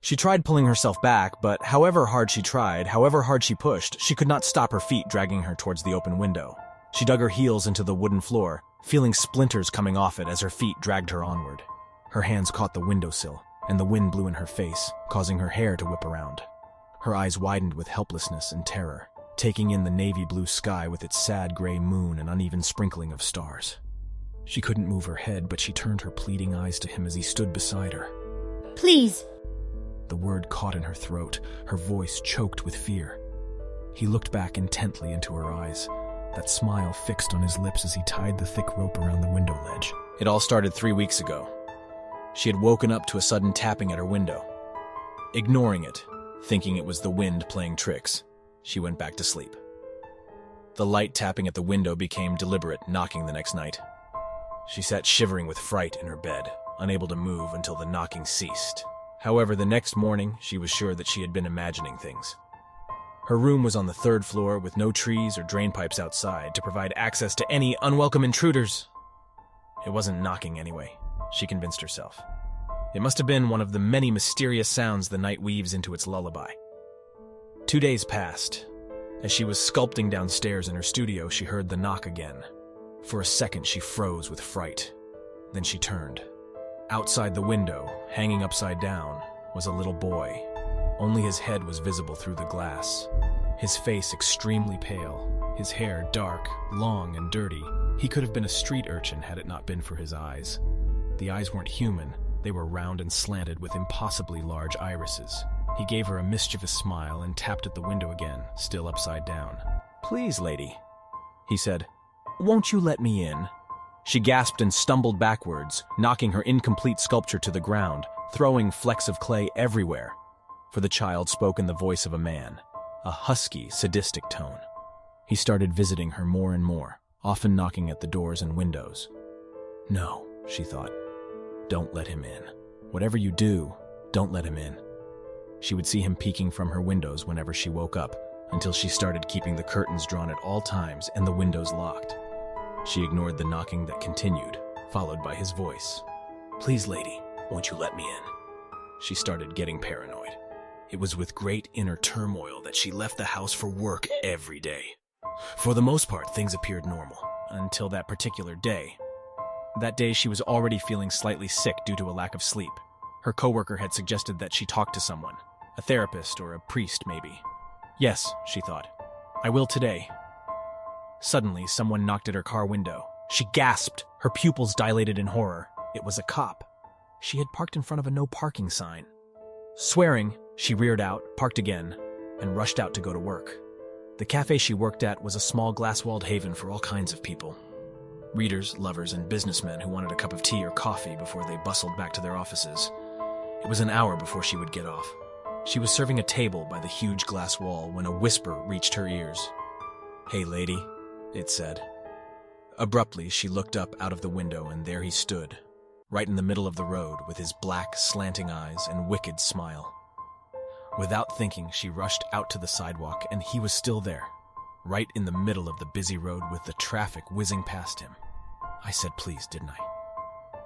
She tried pulling herself back, but however hard she tried, however hard she pushed, she could not stop her feet dragging her towards the open window. She dug her heels into the wooden floor, feeling splinters coming off it as her feet dragged her onward. Her hands caught the windowsill, and the wind blew in her face, causing her hair to whip around. Her eyes widened with helplessness and terror, taking in the navy blue sky with its sad gray moon and uneven sprinkling of stars. She couldn't move her head, but she turned her pleading eyes to him as he stood beside her. Please! The word caught in her throat, her voice choked with fear. He looked back intently into her eyes, that smile fixed on his lips as he tied the thick rope around the window ledge. It all started 3 weeks ago. She had woken up to a sudden tapping at her window. Ignoring it, thinking it was the wind playing tricks, she went back to sleep. The light tapping at the window became deliberate knocking the next night. She sat shivering with fright in her bed, unable to move until the knocking ceased. However, the next morning, she was sure that she had been imagining things. Her room was on the 3rd floor with no trees or drain pipes outside to provide access to any unwelcome intruders. It wasn't knocking anyway, she convinced herself. It must have been one of the many mysterious sounds the night weaves into its lullaby. 2 days passed. As she was sculpting downstairs in her studio, she heard the knock again. For a second, she froze with fright. Then she turned. Outside the window, hanging upside down, was a little boy. Only his head was visible through the glass. His face extremely pale, his hair dark, long, and dirty. He could have been a street urchin had it not been for his eyes. The eyes weren't human. They were round and slanted with impossibly large irises. He gave her a mischievous smile and tapped at the window again, still upside down. "Please, lady," he said. "Won't you let me in?" She gasped and stumbled backwards, knocking her incomplete sculpture to the ground, throwing flecks of clay everywhere. For the child spoke in the voice of a man, a husky, sadistic tone. He started visiting her more and more, often knocking at the doors and windows. No, she thought. Don't let him in. Whatever you do, don't let him in. She would see him peeking from her windows whenever she woke up, until she started keeping the curtains drawn at all times and the windows locked. She ignored the knocking that continued, followed by his voice. "Please, lady, won't you let me in?" She started getting paranoid. It was with great inner turmoil that she left the house for work every day. For the most part, things appeared normal, until that particular day. That day, she was already feeling slightly sick due to a lack of sleep. Her coworker had suggested that she talk to someone, a therapist or a priest maybe. Yes, she thought, I will today. Suddenly, someone knocked at her car window. She gasped, her pupils dilated in horror. It was a cop. She had parked in front of a no parking sign. Swearing, she reared out, parked again, and rushed out to go to work. The cafe she worked at was a small glass-walled haven for all kinds of people. Readers, lovers, and businessmen who wanted a cup of tea or coffee before they bustled back to their offices. It was an hour before she would get off. She was serving a table by the huge glass wall when a whisper reached her ears. "Hey, lady," it said. Abruptly, she looked up out of the window, and there he stood, right in the middle of the road, with his black, slanting eyes and wicked smile. Without thinking, she rushed out to the sidewalk, and he was still there, right in the middle of the busy road with the traffic whizzing past him. "I said please, didn't I?"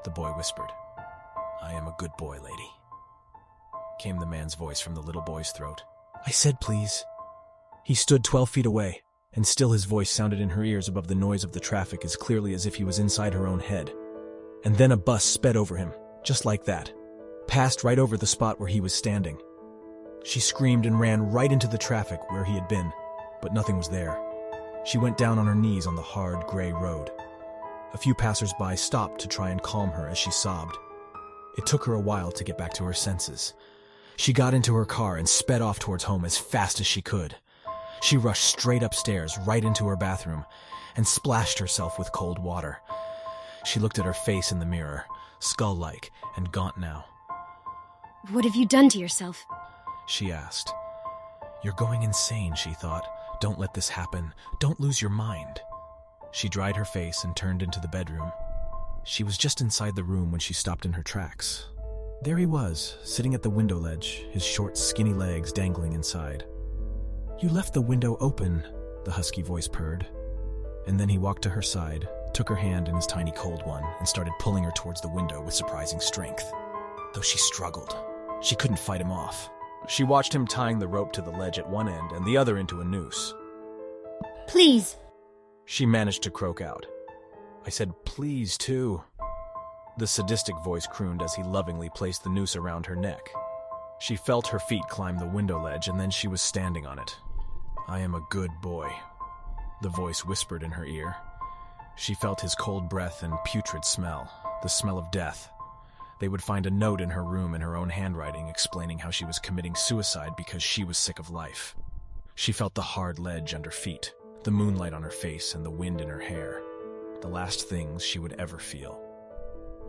The boy whispered. "I am a good boy, lady," came the man's voice from the little boy's throat. "I said please." He stood 12 feet away, and still his voice sounded in her ears above the noise of the traffic as clearly as if he was inside her own head. And then a bus sped over him, just like that, passed right over the spot where he was standing. She screamed and ran right into the traffic where he had been, but nothing was there. She went down on her knees on the hard, gray road. A few passers-by stopped to try and calm her as she sobbed. It took her a while to get back to her senses. She got into her car and sped off towards home as fast as she could. She rushed straight upstairs, right into her bathroom, and splashed herself with cold water. She looked at her face in the mirror, skull-like and gaunt now. What have you done to yourself? She asked. You're going insane, she thought. Don't let this happen. Don't lose your mind. She dried her face and turned into the bedroom. She was just inside the room when she stopped in her tracks. There he was, sitting at the window ledge, his short, skinny legs dangling inside. You left the window open, the husky voice purred. And then he walked to her side, took her hand in his tiny cold one, and started pulling her towards the window with surprising strength. Though she struggled, She couldn't fight him off. She watched him tying the rope to the ledge at one end and the other into a noose. Please. She managed to croak out. I said, please, too. The sadistic voice crooned as he lovingly placed the noose around her neck. She felt her feet climb the window ledge, and then she was standing on it. I am a good boy, the voice whispered in her ear. She felt his cold breath and putrid smell, the smell of death. They would find a note in her room in her own handwriting explaining how she was committing suicide because she was sick of life. She felt the hard ledge under feet, the moonlight on her face, and the wind in her hair. The last things she would ever feel.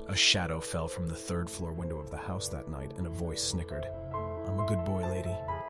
A shadow fell from the third-floor window of the house that night, and a voice snickered. I'm a good boy, lady.